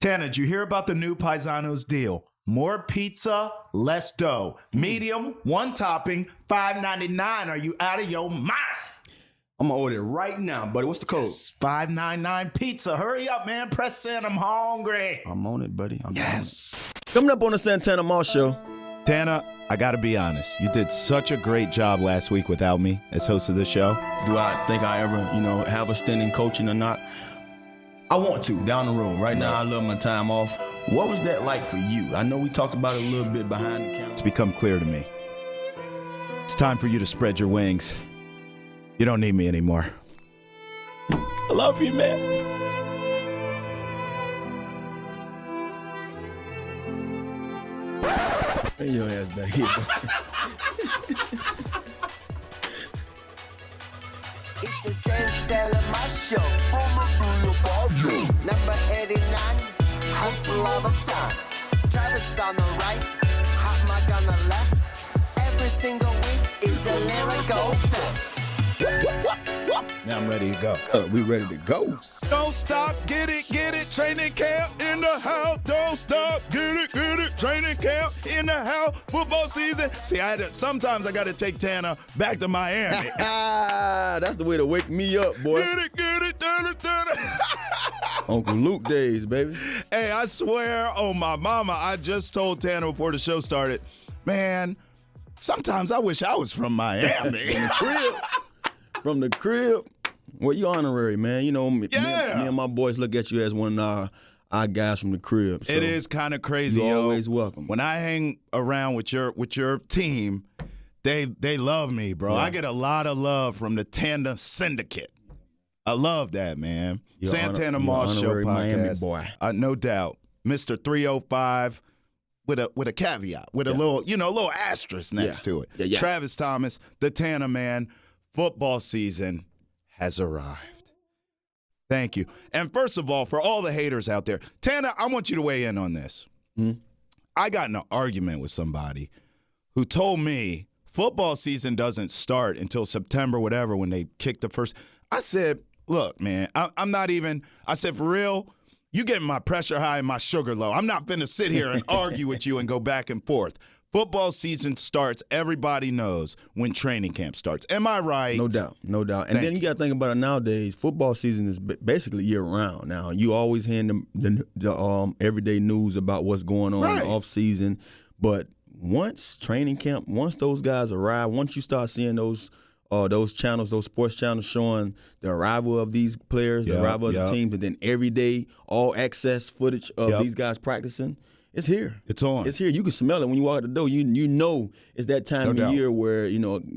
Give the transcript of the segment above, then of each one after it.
Tana, did you hear about the new Paisanos deal? More pizza, less dough. Medium, one topping, $5.99. Are you out of your mind? I'm going to order it right now, buddy. What's the code? Yes, $5.99 pizza. Hurry up, man. Press in. I'm hungry. I'm on it, buddy. Yes. Coming up on the Santana Mall Show. Tana, I got to be honest. You did such a great job last week without me as host of the show. Do I think I ever, have a stint in coaching or not? I want to, down the road. Right now, I love my time off. What was that like for you? I know we talked about it a little bit behind the camera. It's become clear to me. It's time for you to spread your wings. You don't need me anymore. I love you, man. Bring your ass back here, bro. It's a Santana my show. Number 89, hustle all the time. Travis on the right, hot mic on the left. Every single week, it's a lyrical fact. Now I'm ready to go. We ready to go. Don't stop, get it, training camp in the house. Don't stop, get it, training camp in the house. Football season. See, sometimes I got to take Tana back to Miami. That's the way to wake me up, boy. Get it, turn it. Uncle Luke days, baby. Hey, I swear on my mama, I just told Tana before the show started, man, sometimes I wish I was from Miami. From the crib. Well, you honorary, man. Me and my boys look at you as one of our guys from the crib. So it is kind of crazy, you're yo. always welcome. When I hang around with your team, they love me, bro. Yeah. I get a lot of love from the Tana Syndicate. I love that, man. Santana Mall Show podcast. Miami boy. No doubt. Mr. 305 with a caveat, with a little asterisk next to it. Yeah. Travis Thomas, the Tana man. Football season has arrived. Thank you. And first of all, for all the haters out there, Tana, I want you to weigh in on this. Mm-hmm. I got in an argument with somebody who told me football season doesn't start until September, whatever, when they kick the first. I said, look, man, I'm not even, I said, for real, you getting my pressure high and my sugar low. I'm not finna sit here and argue with you and go back and forth. Football season starts, everybody knows when training camp starts. Am I right? No doubt. And then you got to think about it nowadays. Football season is basically year-round now. You always hear the everyday news about what's going on in the off-season. But once training camp, once those guys arrive, once you start seeing those channels, those sports channels showing the arrival of these players, the arrival of the teams, and then every day, all-access footage of these guys practicing, it's here. It's on. It's here. You can smell it when you walk out the door. You know it's that time of year where,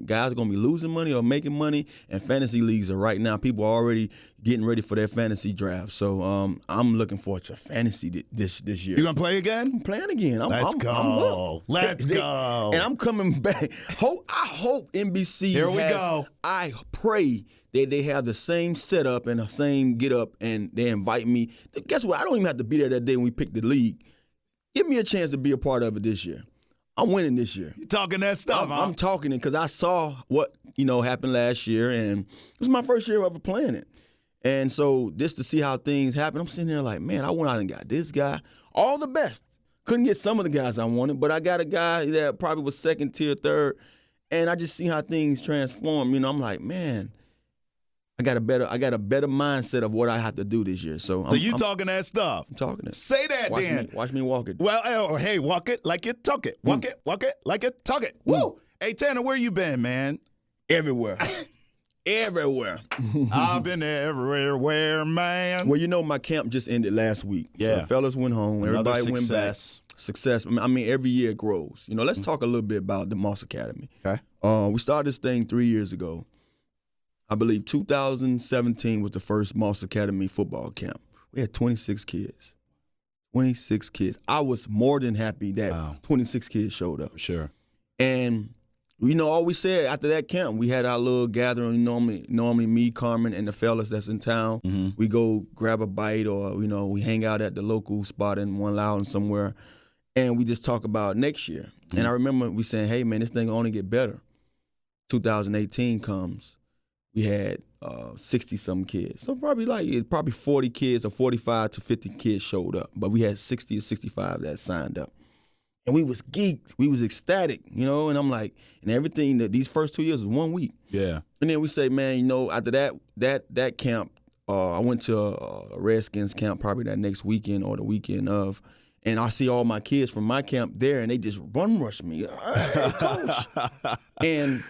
guys are going to be losing money or making money, and fantasy leagues are right now. People are already getting ready for their fantasy draft. So I'm looking forward to fantasy this year. You going to play again? I'm playing again. Let's go. Let's go. And I'm coming back. I hope NBC Here we go. I pray that they have the same setup and the same get up, and they invite me. Guess what? I don't even have to be there that day when we pick the league. Give me a chance to be a part of it this year. I'm winning this year. You talking that stuff, I'm talking it because I saw what, happened last year, and it was my first year ever playing it. And so just to see how things happen, I'm sitting there like, man, I went out and got this guy. All the best. Couldn't get some of the guys I wanted, but I got a guy that probably was second tier, third, and I just see how things transform. I'm like, man, I got a better mindset of what I have to do this year. So you talking that stuff? I'm talking it. Say that then. Watch me walk it. Well, hey, walk it like you talk it. Walk it like you talk it. Woo! Hey, Tana, where you been, man? Everywhere. Everywhere. I've been everywhere, man. Well, my camp just ended last week. Yeah. So the fellas went home. Everybody went back. Success. I mean, every year it grows. Let's talk a little bit about the Moss Academy. Okay. We started this thing 3 years ago. I believe 2017 was the first Moss Academy football camp. We had 26 kids. 26 kids. I was more than happy that 26 kids showed up. Sure. And, all we said after that camp, we had our little gathering. Normally me, Carmen, and the fellas that's in town. Mm-hmm. We go grab a bite or, we hang out at the local spot in One Loudon somewhere, and we just talk about next year. Mm-hmm. And I remember we saying, hey, man, this thing will only get better. 2018 comes. We had 60-something kids. So probably 40 kids or 45 to 50 kids showed up. But we had 60 or 65 that signed up. And we was geeked. We was ecstatic, and I'm like, and everything that these first 2 years was 1 week. Yeah. And then we say, man, after that camp, I went to a Redskins camp probably that next weekend or the weekend of, and I see all my kids from my camp there, and they just bum rush me. Hey, coach. And,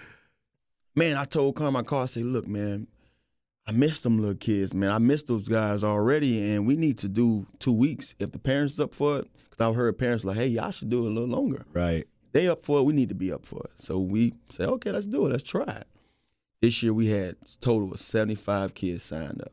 man, I told Carmichael, I say, look, man, I miss them little kids, man. I miss those guys already, and we need to do 2 weeks. If the parents is up for it, because I've heard parents like, hey, y'all should do it a little longer. Right. They up for it, we need to be up for it. So we say, okay, let's do it. Let's try it. This year we had a total of 75 kids signed up.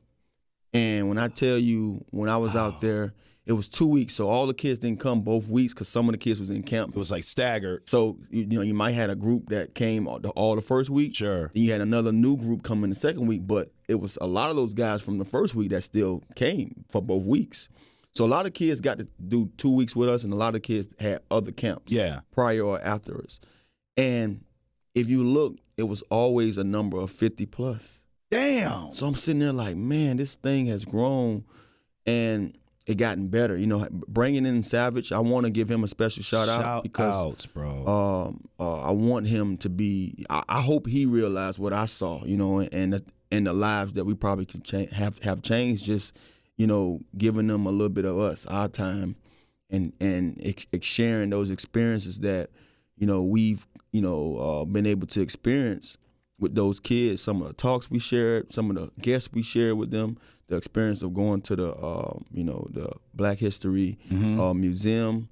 And when I tell you, when I was out there, it was 2 weeks, so all the kids didn't come both weeks because some of the kids was in camp. It was like staggered. So you might have a group that came all the first week. Sure. Then you had another new group coming the second week, but it was a lot of those guys from the first week that still came for both weeks. So a lot of kids got to do 2 weeks with us, and a lot of kids had other camps prior or after us. And if you look, it was always a number of 50 plus. Damn. So I'm sitting there like, man, this thing has grown, and it gotten better. Bringing in Savage, I want to give him a special shout out because outs, bro. I want him to be. I hope he realized what I saw, and the lives that we probably could have changed. Just giving them a little bit of us, our time, and sharing those experiences that we've been able to experience with those kids. Some of the talks we shared, some of the guests we shared with them, the experience of going to the Black History Museum,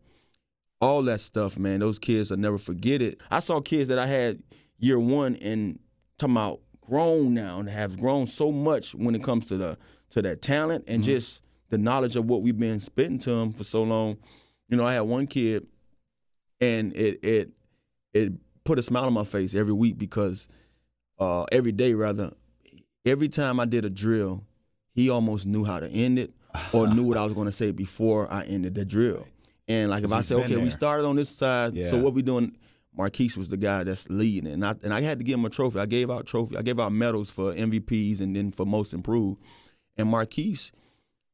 all that stuff, man. Those kids, I'll never forget it. I saw kids that I had year one and talking about grown now and have grown so much when it comes to that talent and just the knowledge of what we've been spitting to them for so long. I had one kid, and it put a smile on my face every week because every day rather, every time I did a drill, he almost knew how to end it or knew what I was going to say before I ended the drill. And like if I say, okay, we started on this side, so what we doing? Marquise was the guy that's leading, and I had to give him a trophy. I gave out medals for MVPs and then for most improved. And Marquise,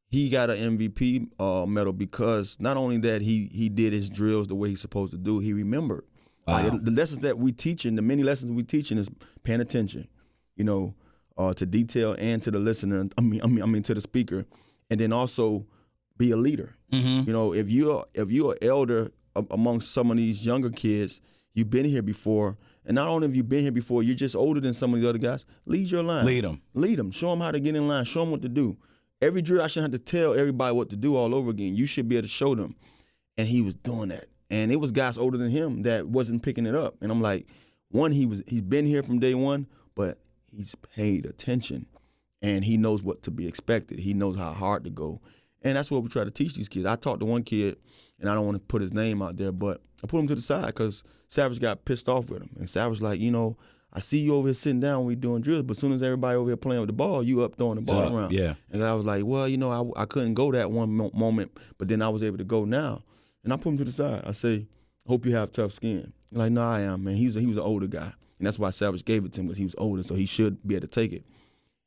he got an MVP medal because not only that he did his drills the way he's supposed to do, he remembered. Wow. The lessons that we teaching, the many lessons we teaching is paying attention, to detail and to the listener. I mean to the speaker, and then also be a leader. If you're an elder amongst some of these younger kids, you've been here before, and not only have you been here before, you're just older than some of the other guys. Lead your line. Lead them. Show them how to get in line. Show them what to do. Every drill, I shouldn't have to tell everybody what to do all over again. You should be able to show them, and he was doing that. And it was guys older than him that wasn't picking it up. And I'm like, he's been here from day one, but he's paid attention, and he knows what to be expected. He knows how hard to go. And that's what we try to teach these kids. I talked to one kid, and I don't want to put his name out there, but I put him to the side because Savage got pissed off with him. And Savage like, I see you over here sitting down when we doing drills, but as soon as everybody over here playing with the ball, you up throwing the ball around. Yeah. And I was like, well, I couldn't go that one moment, but then I was able to go now. And I put him to the side. I say, hope you have tough skin. He's like, no, I am, man. He was an older guy. And that's why Savage gave it to him, because he was older, so he should be able to take it.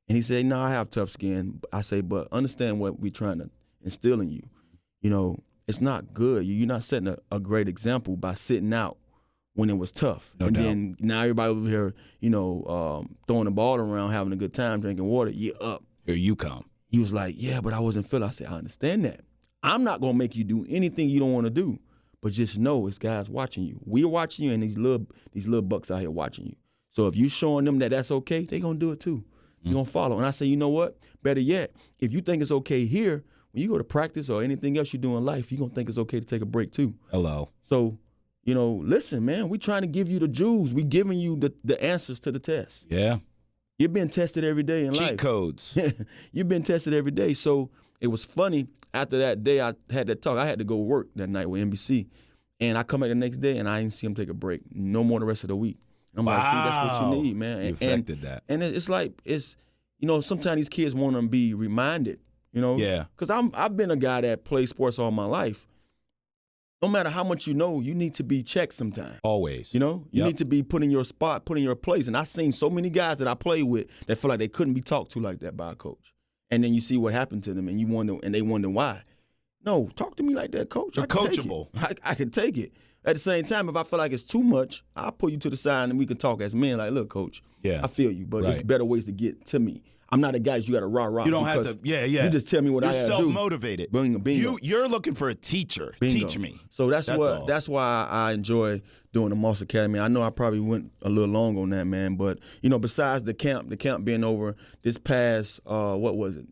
And he said, no, I have tough skin. I say, but understand what we're trying to instill in you. It's not good. You're not setting a great example by sitting out when it was tough. No doubt. Then now everybody over here, throwing the ball around, having a good time, drinking water, you up. Here you come. He was like, yeah, but I wasn't feeling. I said, I understand that. I'm not going to make you do anything you don't want to do, but just know it's guys watching you. We're watching you, and these little bucks out here watching you. So if you showing them that that's okay, they going to do it too. You're going to follow. And I say, you know what? Better yet, if you think it's okay here, when you go to practice or anything else you do in life, you're going to think it's okay to take a break too. Hello. So, listen, man, we trying to give you the jewels. We giving you the answers to the test. Yeah. You're being tested every day in life. Cheat codes. You've been tested every day. So it was funny. After that day I had that talk, I had to go work that night with NBC. And I come back the next day, and I didn't see him take a break. No more the rest of the week. I'm like, see, that's what you need, man. You affected that. And it's like, sometimes these kids want to be reminded, Yeah. Because I've been a guy that played sports all my life. no matter how much you know, you need to be checked sometimes. Always. You know, you need to be put in your spot, put in your place. And I've seen so many guys that I play with that feel like they couldn't be talked to like that by a coach. And then you see what happened to them, and they wonder why. No, talk to me like that, coach. You're coachable. I can take it. At the same time, if I feel like it's too much, I'll pull you to the side and we can talk as men. Like, look, coach, I feel you, but there's better ways to get to me. I'm not a guy that you got to rah-rah. You don't have to, You just tell me what I have to do. You're self-motivated. Bingo. You're looking for a teacher. Bingo. Teach me. So that's why I enjoy doing the Moss Academy. I know I probably went a little long on that, man. But, besides the camp being over, this past, what was it,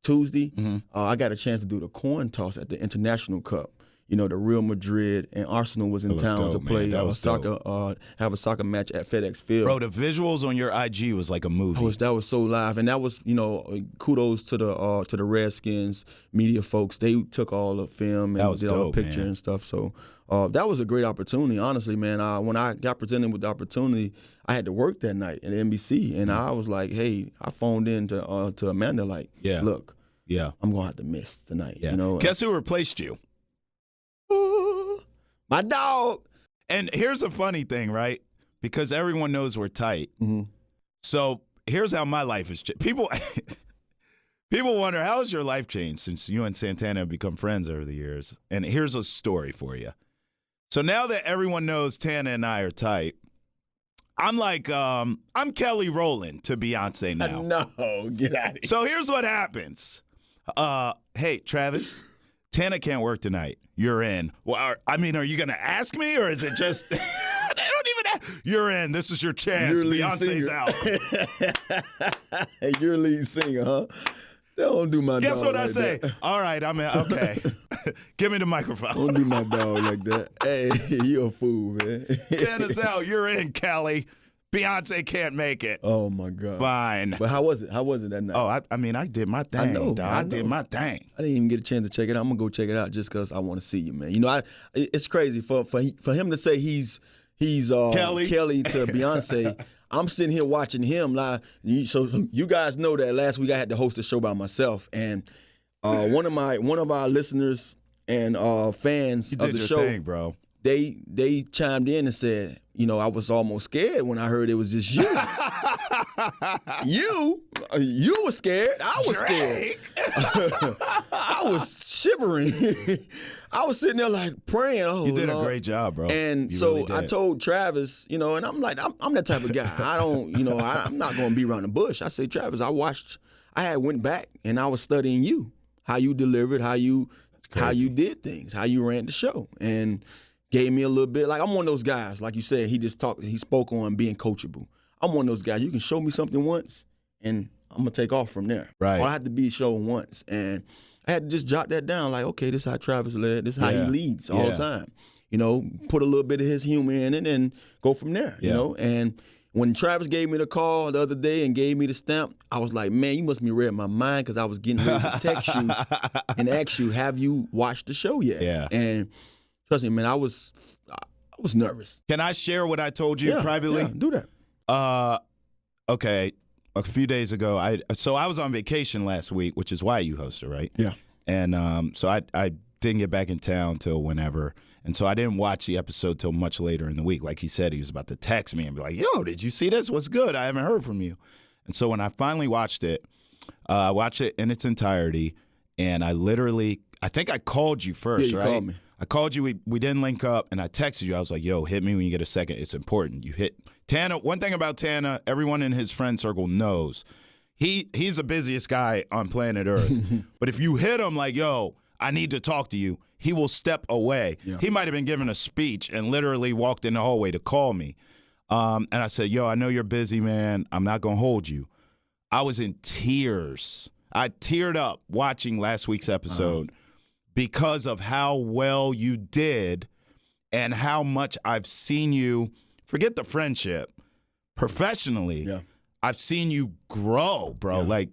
Tuesday, I got a chance to do the coin toss at the International Cup. The Real Madrid and Arsenal was in town to play have a soccer match at FedEx Field. Bro, the visuals on your IG was like a movie. That was so live, and that was kudos to the Redskins media folks. They took all the film and did all the picture and stuff. So that was a great opportunity, honestly, man. When I got presented with the opportunity, I had to work that night at NBC, and I was like, hey, I phoned in to Amanda, like, look, I'm gonna have to miss tonight. Guess who replaced you? My dog. And here's a funny thing, right? Because everyone knows we're tight. So here's how my life has changed. People wonder, how has your life changed since you and Santana have become friends over the years? And here's a story for you. So now that everyone knows Tana and I are tight, I'm like, I'm Kelly Rowland to Beyonce now. No, get out of here. So here's what happens. Hey, Travis, Tana can't work tonight. You're in. Well, are you going to ask me, or is it just they don't even ask? You're in. This is your chance. Beyonce's out. Hey, you're a lead singer, huh? Don't do my Guess dog what like I say? That. All right, I'm in. Okay. Give me the microphone. Don't do my dog like that. Hey, you a fool, man. Tana's out. You're in, Kelly. Beyonce can't make it. Oh, my God. Fine. But how was it? How was it that night? Oh, I did my thing. I did my thing. I didn't even get a chance to check it out. I'm going to go check it out just because I want to see you, man. It's crazy. For him to say he's Kelly to Beyonce, I'm sitting here watching him live. So you guys know that last week I had to host a show by myself. And one of our listeners and fans of the show, thing, bro. They chimed in and said, I was almost scared when I heard it was just you. You were scared. I was scared. I was shivering. I was sitting there like praying. Oh, you did Lord. A great job, bro. And you so really I told Travis, and I'm like, I'm that type of guy. I don't, I'm not going to be around the bush. I say, Travis, I had went back and I was studying you, how you delivered, how you did things, how you ran the show, and gave me a little bit. Like, I'm one of those guys, like you said, he spoke on being coachable. I'm one of those guys. You can show me something once, and I'm going to take off from there. Right. Or I had to be shown once. And I had to just jot that down, like, okay, this is how Travis led. This is how he leads all the time. Put a little bit of his humor in it and go from there, And when Travis gave me the call the other day and gave me the stamp, I was like, man, you must be read my mind, because I was getting ready to text you and ask you, have you watched the show yet? Yeah. And trust me, man, I was nervous. Can I share what I told you privately? Yeah, do that. Okay. A few days ago, I was on vacation last week, which is why you hosted, right? Yeah. And so I didn't get back in town till whenever, and so I didn't watch the episode till much later in the week. Like he said, he was about to text me and be like, "Yo, did you see this? What's good? I haven't heard from you." And so when I finally watched it, I watched it in its entirety, and I think I called you first, you right? Called me. I called you. We didn't link up, and I texted you. I was like, "Yo, hit me when you get a second. It's important." You hit Tana. One thing about Tana, everyone in his friend circle knows, he's the busiest guy on planet Earth. But if you hit him like, "Yo, I need to talk to you," he will step away. Yeah. He might have been giving a speech and literally walked in the hallway to call me. And I said, "Yo, I know you're busy, man. I'm not gonna hold you." I was in tears. I teared up watching last week's episode. Because of how well you did and how much I've seen you, forget the friendship, professionally, I've seen you grow, bro. Yeah. Like,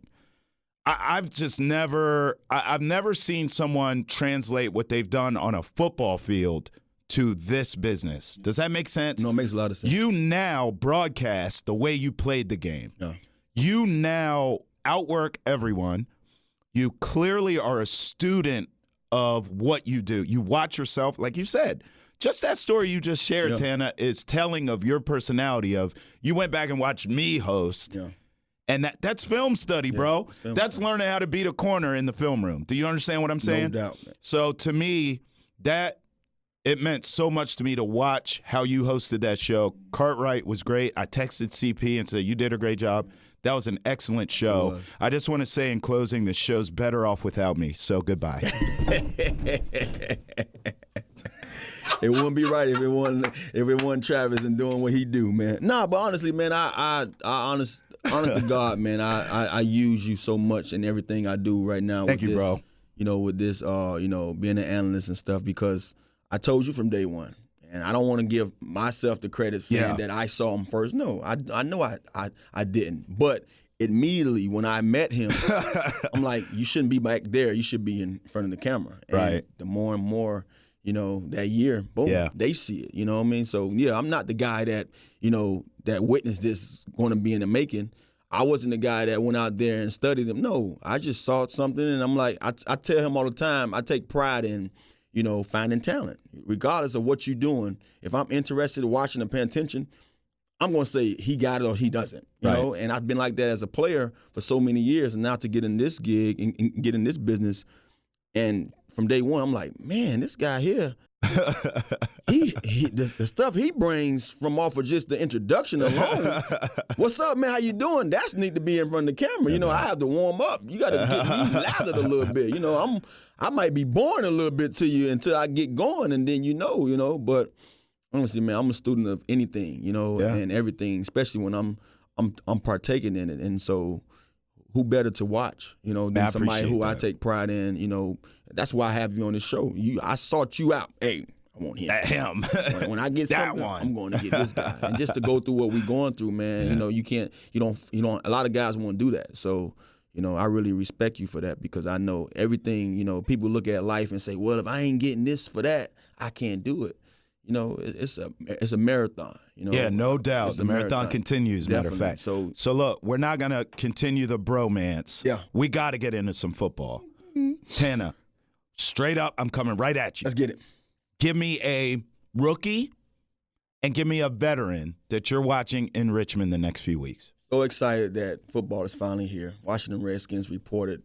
I've never seen someone translate what they've done on a football field to this business. Does that make sense? No, it makes a lot of sense. You now broadcast the way you played the game. Yeah. You now outwork everyone. You clearly are a student of what you do. You watch yourself, like you said. Just that story you just shared, Tana, is telling of your personality. Of you went back and watched me host. Yeah. And that's film study, bro. That's learning how to beat a corner in the film room. Do you understand what I'm saying? No doubt, man. So to me, it meant so much to me to watch how you hosted that show. Cartwright was great. I texted CP and said, you did a great job. That was an excellent show. I just want to say in closing, the show's better off without me. So goodbye. It wouldn't be right if it wasn't Travis and doing what he do, man. Nah, but honestly, man, I honest to God, man, I use you so much in everything I do right now. Thank you, bro. With this, being an analyst and stuff, because I told you from day one, and I don't want to give myself the credit saying that I saw him first. No, I know I didn't. But immediately when I met him, I'm like, you shouldn't be back there. You should be in front of the camera. And right. The more and more, that year, boom, they see it. You know what I mean? So, I'm not the guy that, that witnessed this going to be in the making. I wasn't the guy that went out there and studied them. No, I just saw something, and I'm like, I tell him all the time, I take pride in, finding talent. Regardless of what you're doing, if I'm interested in watching and paying attention, I'm going to say he got it or he doesn't. You know? And I've been like that as a player for so many years, and now to get in this gig and get in this business, and from day one, I'm like, man, this guy here, the stuff he brings from off of just the introduction alone. What's up, man? How you doing? That's neat to be in front of the camera. I have to warm up. You got to get me lathered a little bit. I might be boring a little bit to you until I get going, and then But honestly, man, I'm a student of anything, and everything, especially when I'm partaking in it. And so, who better to watch, than somebody who I take pride in, That's why I have you on this show. I sought you out. Hey, I want him. When I get something, I'm going to get this guy. And just to go through what we're going through, man, you don't, a lot of guys won't do that. So, I really respect you for that, because I know everything, people look at life and say, well, if I ain't getting this for that, I can't do it. It's a marathon. Yeah, no doubt. The marathon continues. Definitely. Matter of fact. So look, we're not gonna continue the bromance. Yeah, we got to get into some football. Tana, straight up, I'm coming right at you. Let's get it. Give me a rookie and give me a veteran that you're watching in Richmond the next few weeks. So excited that football is finally here. Washington Redskins reported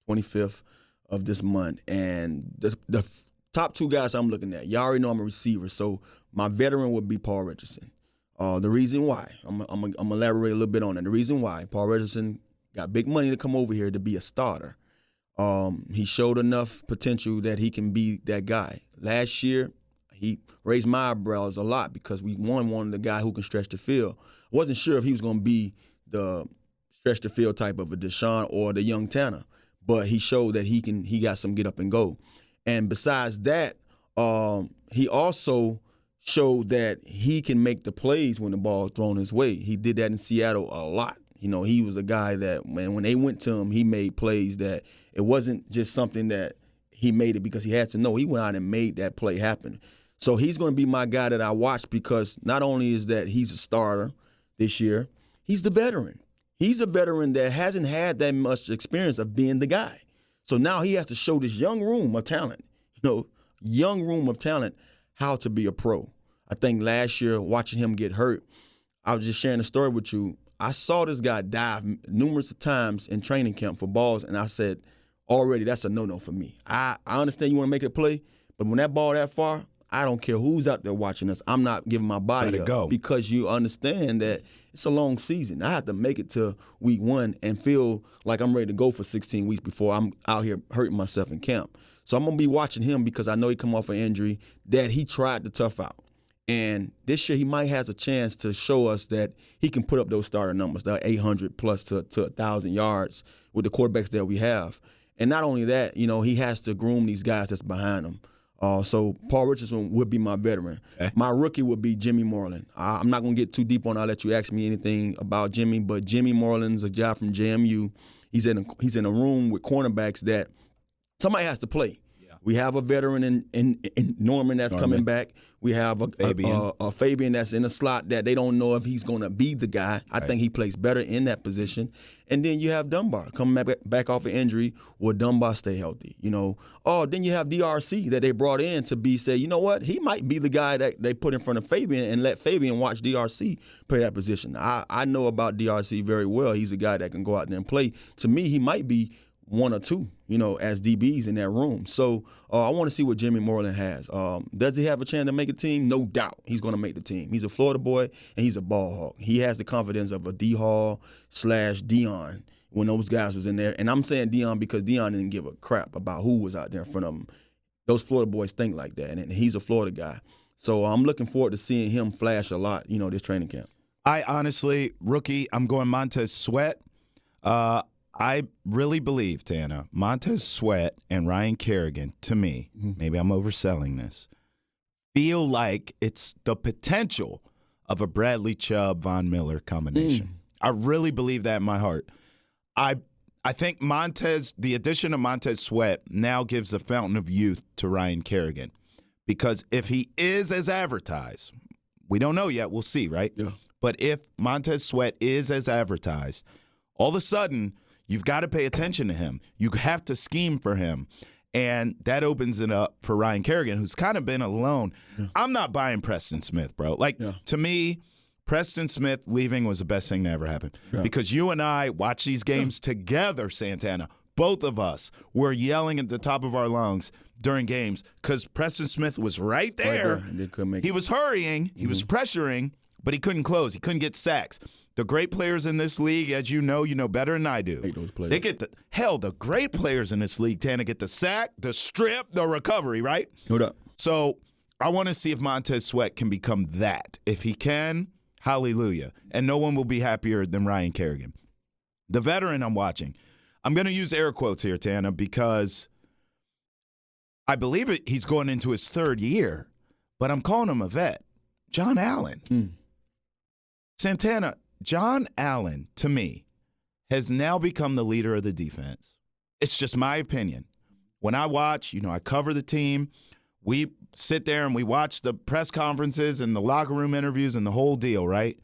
25th of this month, and the top two guys I'm looking at, y'all already know I'm a receiver, so my veteran would be Paul Richardson. The reason why, I'm going to elaborate a little bit on it. The reason why, Paul Richardson got big money to come over here to be a starter. He showed enough potential that he can be that guy. Last year, he raised my eyebrows a lot because we wanted a guy who can stretch the field. I wasn't sure if he was going to be the stretch the field type of a Deshaun or the young Tana, but he showed that he got some get up and go. And besides that, he also showed that he can make the plays when the ball is thrown his way. He did that in Seattle a lot. He was a guy that, man, when they went to him, he made plays that it wasn't just something that he made it because he had to know. He went out and made that play happen. So he's going to be my guy that I watch, because not only is that he's a starter this year, he's the veteran. He's a veteran that hasn't had that much experience of being the guy. So now he has to show this young room of talent, how to be a pro. I think last year, watching him get hurt, I was just sharing a story with you. I saw this guy dive numerous times in training camp for balls, and I said, already that's a no-no for me. I understand you want to make a play, but when that ball that far, I don't care who's out there watching us. I'm not giving my body up because you understand that it's a long season. I have to make it to week 1 and feel like I'm ready to go for 16 weeks before I'm out here hurting myself in camp. So I'm going to be watching him because I know he come off an injury that he tried to tough out. And this year he might have a chance to show us that he can put up those starter numbers, the 800 plus to 1,000 yards with the quarterbacks that we have. And not only that, he has to groom these guys that's behind him. So Paul Richardson would be my veteran. Okay. My rookie would be Jimmy Moreland. I'm not going to get too deep on it. I'll let you ask me anything about Jimmy, but Jimmy Moreland's a guy from JMU. He's in a room with cornerbacks that somebody has to play. Yeah. We have a veteran in Norman that's coming back. We have a Fabian that's in a slot that they don't know if he's going to be the guy. I think he plays better in that position. And then you have Dunbar coming back off an injury. Will Dunbar stay healthy? Then you have DRC that they brought in to say, you know what? He might be the guy that they put in front of Fabian and let Fabian watch DRC play that position. I know about DRC very well. He's a guy that can go out there and play. To me, he might be one or two, as DBs in that room. So I want to see what Jimmy Moreland has. Does he have a chance to make a team? No doubt he's going to make the team. He's a Florida boy, and he's a ball hawk. He has the confidence of a D. Hall / Dion when those guys was in there. And I'm saying Dion because Dion didn't give a crap about who was out there in front of him. Those Florida boys think like that, and he's a Florida guy. So I'm looking forward to seeing him flash a lot, this training camp. I honestly, rookie, I'm going Montez Sweat. I really believe, Tana, Montez Sweat and Ryan Kerrigan, to me, maybe I'm overselling this, feel like it's the potential of a Bradley Chubb, Von Miller combination. I really believe that in my heart. I think the addition of Montez Sweat now gives a fountain of youth to Ryan Kerrigan. Because if he is as advertised, we don't know yet, we'll see, right? Yeah. But if Montez Sweat is as advertised, all of a sudden – you've got to pay attention to him. You have to scheme for him. And that opens it up for Ryan Kerrigan, who's kind of been alone. Yeah. I'm not buying Preston Smith, bro. To me, Preston Smith leaving was the best thing that ever happened. Yeah. Because you and I watch these games together, Santana. Both of us were yelling at the top of our lungs during games because Preston Smith was right there. He was hurrying. He was pressuring, but he couldn't close. He couldn't get sacks. The great players in this league, as you know better than I do. Hate those players. They get the great players in this league tend to get the sack, the strip, the recovery, right? No doubt. So I want to see if Montez Sweat can become that. If he can, hallelujah. And no one will be happier than Ryan Kerrigan. The veteran I'm watching. I'm going to use air quotes here, Tana, because I believe he's going into his third year, but I'm calling him a vet. John Allen. Santana, John Allen, to me, has now become the leader of the defense. It's just my opinion. When I watch, I cover the team. We sit there and we watch the press conferences and the locker room interviews and the whole deal, right?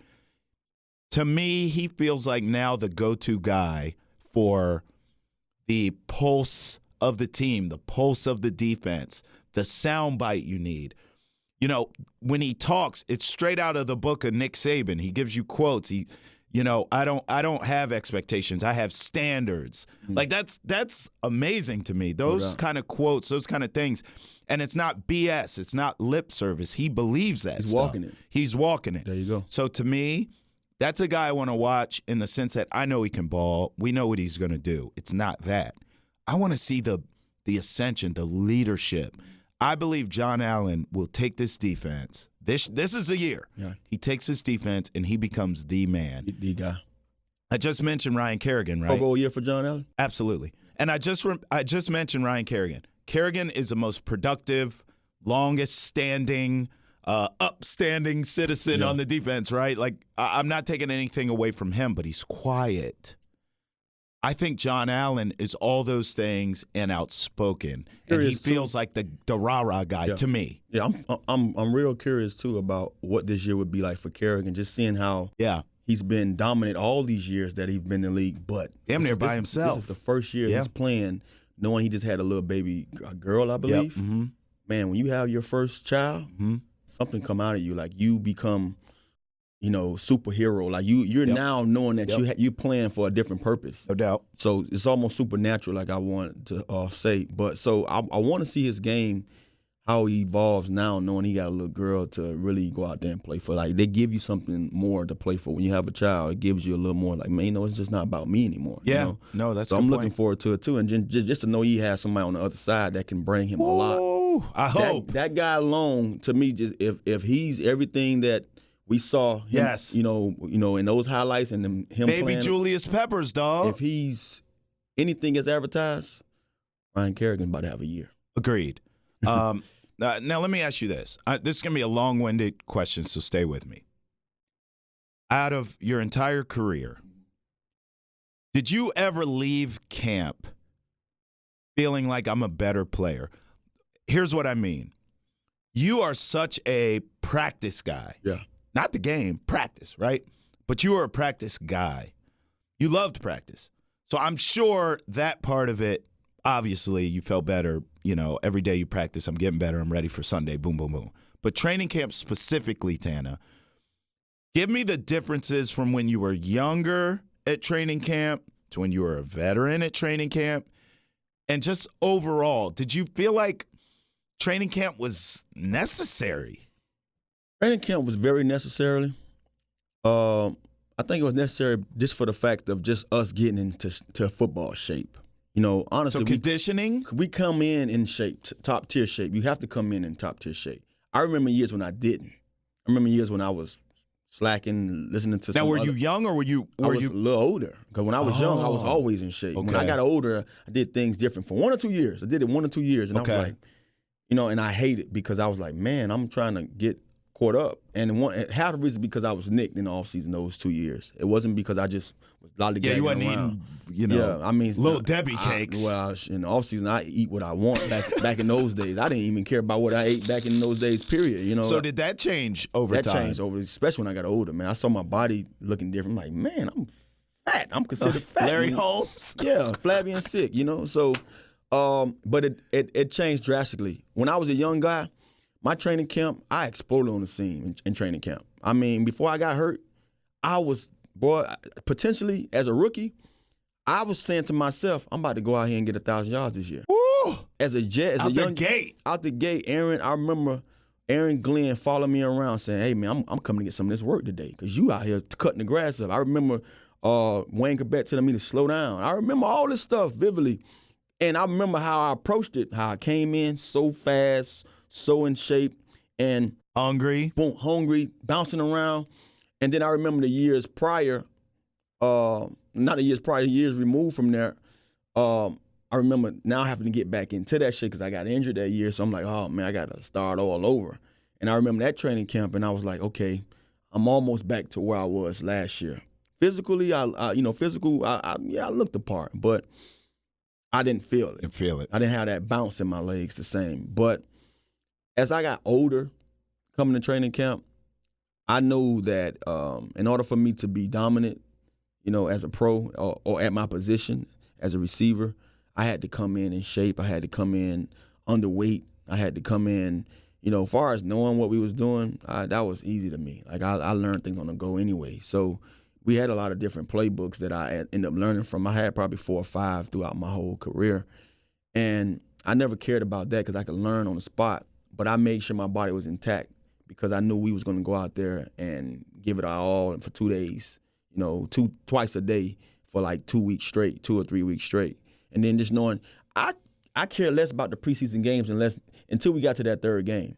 To me, he feels like now the go-to guy for the pulse of the team, the pulse of the defense, the soundbite you need. When he talks, it's straight out of the book of Nick Saban. He gives you quotes. I don't have expectations. I have standards. Like that's amazing to me. Those kind of quotes, those kind of things. And it's not BS. It's not lip service. He believes that. He's walking it. He's walking it. There you go. So to me, that's a guy I want to watch in the sense that I know he can ball. We know what he's going to do. It's not that. I want to see the ascension, the leadership. I believe John Allen will take this defense. This is a year. Yeah. He takes his defense and he becomes the man. The guy. I just mentioned Ryan Kerrigan, right? Overall year for John Allen? Absolutely. And I just mentioned Ryan Kerrigan. Kerrigan is the most productive, longest-standing, upstanding citizen on the defense, right? Like, I'm not taking anything away from him, but he's quiet. I think John Allen is all those things and outspoken, and he feels like the rah-rah guy to me. Yeah, I'm real curious too about what this year would be like for Kerrigan, just seeing how he's been dominant all these years that he's been in the league, but damn near by himself. This is the first year he's playing, knowing he just had a little baby girl, I believe. Yep. Mm-hmm. Man, when you have your first child, something come out of you, like you become, superhero. Like you're now knowing that you're playing for a different purpose. No doubt. So it's almost supernatural, like I wanted to say. But so I want to see his game, how he evolves now, knowing he got a little girl to really go out there and play for. Like they give you something more to play for when you have a child. It gives you a little more. Like man, it's just not about me anymore. Yeah. No, that's. So I'm looking forward to it too, and just to know he has somebody on the other side that can bring him a lot. I hope that guy alone, to me, just if he's everything that we saw him, in those highlights and him maybe playing, Julius Peppers, dog. If he's anything as advertised, Ryan Kerrigan's about to have a year. Agreed. Now let me ask you this. This is going to be a long-winded question, so stay with me. Out of your entire career, did you ever leave camp feeling like I'm a better player? here's what I mean. You are such a practice guy. Yeah. Not the game, practice, right? But you are a practice guy. You loved practice. So I'm sure that part of it, obviously, you felt better. Every day you practice, I'm getting better. I'm ready for Sunday. Boom, boom, boom. But training camp specifically, Tana, give me the differences from when you were younger at training camp to when you were a veteran at training camp. And just overall, did you feel like training camp was necessary? Training camp was very necessary. I think it was necessary just for the fact of just us getting into football shape. Honestly, So conditioning? we come in shape, top tier shape. You have to come in top tier shape. I remember years when I didn't. I remember years when I was slacking, listening to. Now, were you young or were you? I was a little older because when I was young, I was always in shape. Okay. When I got older, I did things different for 1 or 2 years. I did it 1 or 2 years, and I was like, and I hate it because I was like, man, I'm trying to get caught up. And half the reason because I was nicked in the offseason those 2 years. It wasn't because I just was lollygagging you wasn't around. eating, I mean, Little Debbie cakes. In the offseason, I eat what I want. Back in those days, I didn't even care about what I ate back in those days. Period. So did that change over time? That changed especially when I got older. Man, I saw my body looking different. I'm like, man, I'm fat. I'm considered fat. Larry Holmes. Yeah, flabby and sick. So, but it changed drastically. When I was a young guy, my training camp, I exploded on the scene in training camp. I mean, before I got hurt, I was, potentially as a rookie, I was saying to myself, I'm about to go out here and get 1,000 yards this year. Woo! Out the gate, Aaron, I remember Aaron Glenn followed me around saying, hey, man, I'm coming to get some of this work today because you out here cutting the grass up. I remember Wayne Corbett telling me to slow down. I remember all this stuff vividly. And I remember how I approached it, how I came in so fast, so in shape, and hungry, bouncing around. And then I remember the years prior, not the years prior, the years removed from there. I remember now having to get back into that shit because I got injured that year. So I'm like, oh man, I got to start all over. And I remember that training camp, and I was like, okay, I'm almost back to where I was last year. Physically, I looked the part, but I didn't feel it. I didn't have that bounce in my legs the same. But as I got older, coming to training camp, I knew that in order for me to be dominant, as a pro or at my position as a receiver, I had to come in shape. I had to come in underweight. I had to come in, as far as knowing what we was doing, that was easy to me. Like I learned things on the go anyway. So we had a lot of different playbooks that I ended up learning from. I had probably 4 or 5 throughout my whole career. And I never cared about that because I could learn on the spot. But I made sure my body was intact because I knew we was going to go out there and give it our all for 2 days, twice a day for like 2 weeks straight, 2 or 3 weeks straight. And then just knowing I care less about the preseason games until we got to that third game.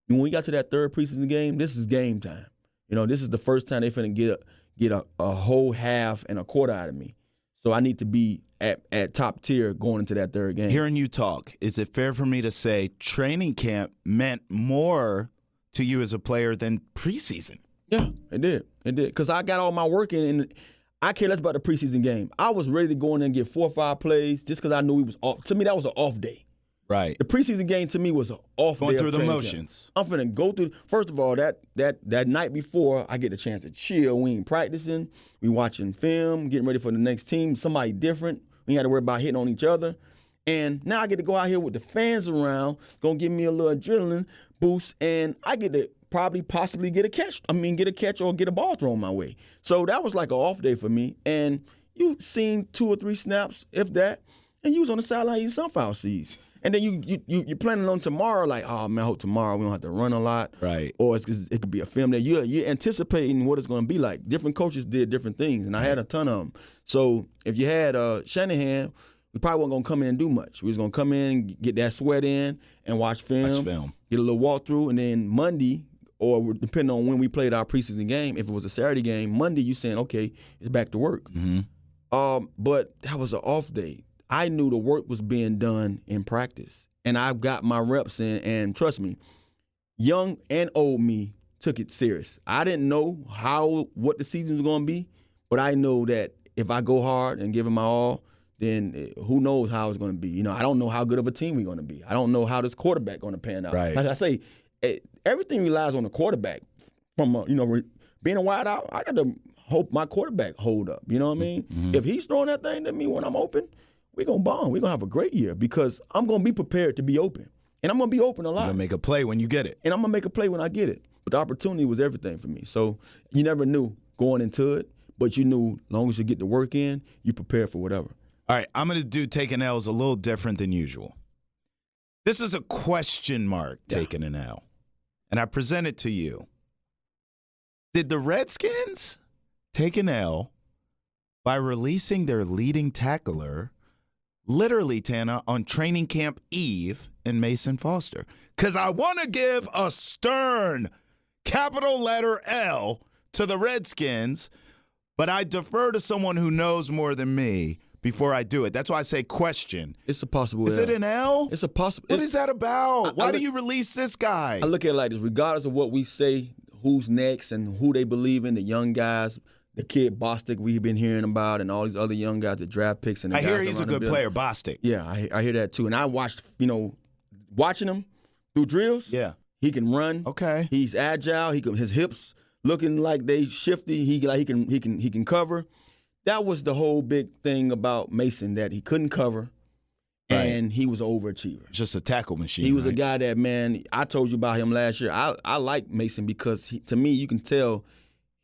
And when we got to that third preseason game, this is game time. This is the first time they finna get a whole half and a quarter out of me. So I need to be at top tier going into that third game. Hearing you talk, is it fair for me to say training camp meant more to you as a player than preseason? Yeah, it did. Because I got all my work in, and I care less about the preseason game. I was ready to go in there and get 4 or 5 plays just because I knew we was off. To me, that was an off day. Right. The preseason game to me was an off day. Going through the motions. I'm finna go through. First of all, that night before, I get a chance to chill. We ain't practicing. We watching film, getting ready for the next team. Somebody different. We ain't got to worry about hitting on each other. And now I get to go out here with the fans around, gonna give me a little adrenaline boost, and I get to possibly get a catch. Get a catch or get a ball thrown my way. So that was like an off day for me. And you seen 2 or 3 snaps, if that, and you was on the sideline eating sunflower seeds. And then you're planning on tomorrow, like, oh man, I hope tomorrow we don't have to run a lot, right? Or it could be a film that you're anticipating what it's going to be like. Different coaches did different things, and I had a ton of them. So if you had Shanahan, we probably wasn't going to come in and do much. We was going to come in, get that sweat in, and watch film, get a little walkthrough, and then Monday, or depending on when we played our preseason game, if it was a Saturday game, Monday you saying, okay, it's back to work. Mm-hmm. But that was an off day. I knew the work was being done in practice, and I got my reps in, and trust me, young and old me took it serious. I didn't know what the season was going to be, but I know that if I go hard and give it my all, then who knows how it's going to be. You know, I don't know how good of a team we're going to be. I don't know how this quarterback going to pan out. Right. Like I say, everything relies on the quarterback. From being a wide out, I got to hope my quarterback hold up. You know what I mean? Mm-hmm. If he's throwing that thing to me when I'm open, we're going to bomb. We're going to have a great year because I'm going to be prepared to be open. And I'm going to be open a lot. You're going to make a play when you get it. And I'm going to make a play when I get it. But the opportunity was everything for me. So you never knew going into it, but you knew as long as you get the work in, you prepare for whatever. All right, I'm going to do taking L's a little different than usual. This is a question mark, taking an L. And I present it to you. Did the Redskins take an L by releasing their leading tackler, literally, Tana, on training camp eve in Mason Foster? Because I want to give a stern capital letter L to the Redskins, but I defer to someone who knows more than me before I do it. That's why I say question. It's a possible Is L. it an L? It's a possible. What is that about? Why do look- you release this guy? I look at it like this, regardless of what we say, who's next and who they believe in, the young guys, the kid Bostic we've been hearing about, and all these other young guys, the draft picks. And the I hear guys he's a around the good building. player, Bostic. Yeah, I hear that too. And I watched, watching him do drills. Yeah. He can run. Okay. He's agile. His hips looking like they shifty. He can cover. That was the whole big thing about Mason, that he couldn't cover, and he was an overachiever. Just a tackle machine. He was a right? guy that, man, I told you about him last year. I like Mason because, to me, you can tell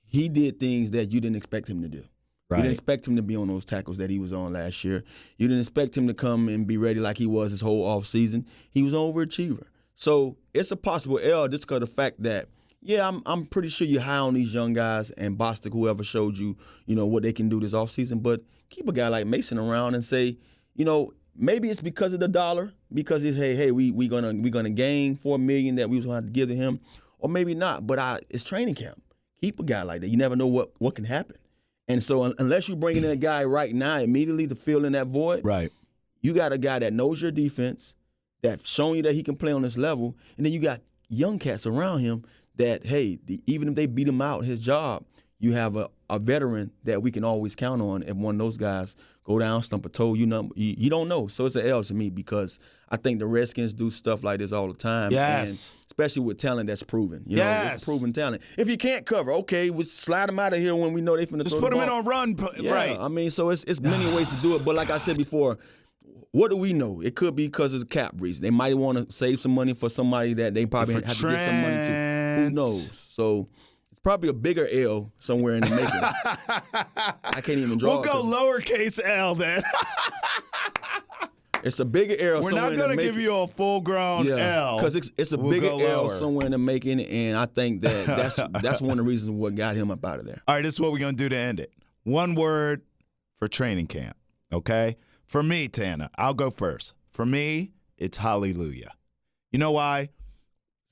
he did things that you didn't expect him to do. Right. You didn't expect him to be on those tackles that he was on last year. You didn't expect him to come and be ready like he was his whole offseason. He was an overachiever. So it's a possible L just because of the fact that, I'm pretty sure you're high on these young guys and Bostic, whoever showed you, what they can do this offseason. But keep a guy like Mason around and say, maybe it's because of the dollar, because it's we gonna gain $4 million that we was gonna have to give to him, or maybe not. But it's training camp. Keep a guy like that. You never know what can happen. And so unless you bring in a guy right now immediately to fill in that void, Right. you got a guy that knows your defense, that's showing you that he can play on this level, and then you got young cats around him that, even if they beat him out his job, you have a veteran that we can always count on. If one of those guys go down, stump a toe, you don't know. So it's an L to me because I think the Redskins do stuff like this all the time. Yes. And especially with talent that's proven. Yes. It's proven talent. If you can't cover, okay, we'll slide them out of here when we know they're finna Just throw put the him in ball. on run. Yeah, Right. I mean, so it's many ways to do it. But like I said before, what do we know? It could be because of the cap reason. They might want to save some money for somebody that they probably For have to give some money to. Who Trent. knows? So it's probably a bigger L somewhere in the making. I can't even draw. We'll go lowercase L then. It's a bigger L. We're somewhere not in the going to give making. you a full-grown L. because it's a We'll bigger go L lower. somewhere in the making, and I think that's one of the reasons what got him up out of there. All right, this is what we're going to do to end it. One word for training camp, okay? For me, Tana, I'll go first. For me, it's hallelujah. You know why?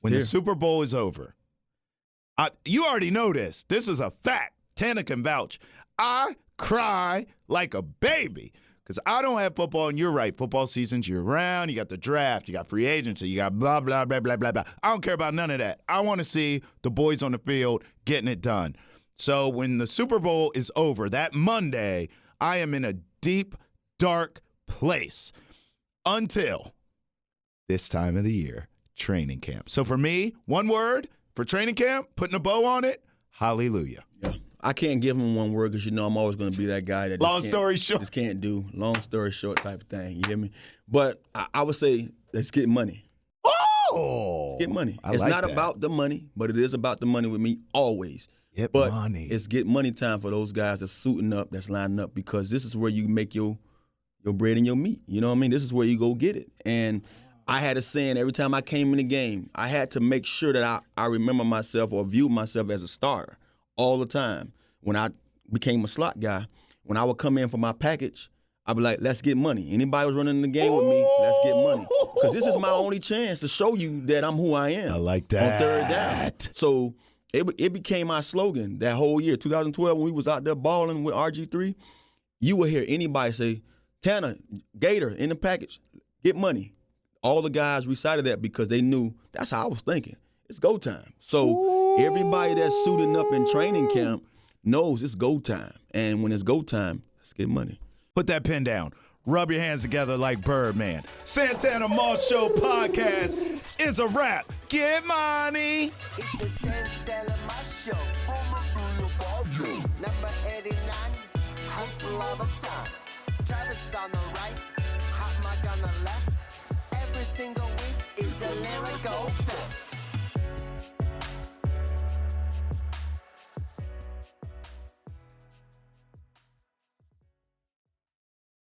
When the Super Bowl is over, you already know this. This is a fact. Tana can vouch. I cry like a baby because I don't have football, and you're right. Football season's year-round. You got the draft. You got free agency. You got blah, blah, blah, blah, blah, blah. I don't care about none of that. I want to see the boys on the field getting it done. So when the Super Bowl is over, that Monday, I am in a deep, dark place until this time of the year, training camp. So for me, one word for training camp, putting a bow on it, hallelujah. Yeah. I can't give him one word because I'm always going to be that guy that Long story short. just can't do long story short type of thing. You hear me? But I would say let's get money. Oh, Get money. I It's like not that. about the money, but it is about the money with me always. Get But money. it's get money time for those guys that's suiting up, that's lining up, because this is where you make your bread and your meat. You know what I mean? This is where you go get it. And I had a saying every time I came in the game, I had to make sure that I remember myself or view myself as a starter all the time. When I became a slot guy, when I would come in for my package, I'd be like, let's get money. Anybody was running the game with me, let's get money. Because this is my only chance to show you that I'm who I am. I like On that. third down. So it became my slogan that whole year, 2012, when we was out there balling with RG3. You will hear anybody say, Tana, Gator, in the package, get money. All the guys recited that because they knew that's how I was thinking. It's go time. So everybody that's suiting up in training camp knows it's go time. And when it's go time, let's get money. Put that pen down. Rub your hands together like Birdman. Santana Moss Show podcast is a wrap. Get money. It's a Santana Moss Show. Number 89, hustle all the time. Travis on the right, hot mic on the left. Every single week, it's a lyrical fact.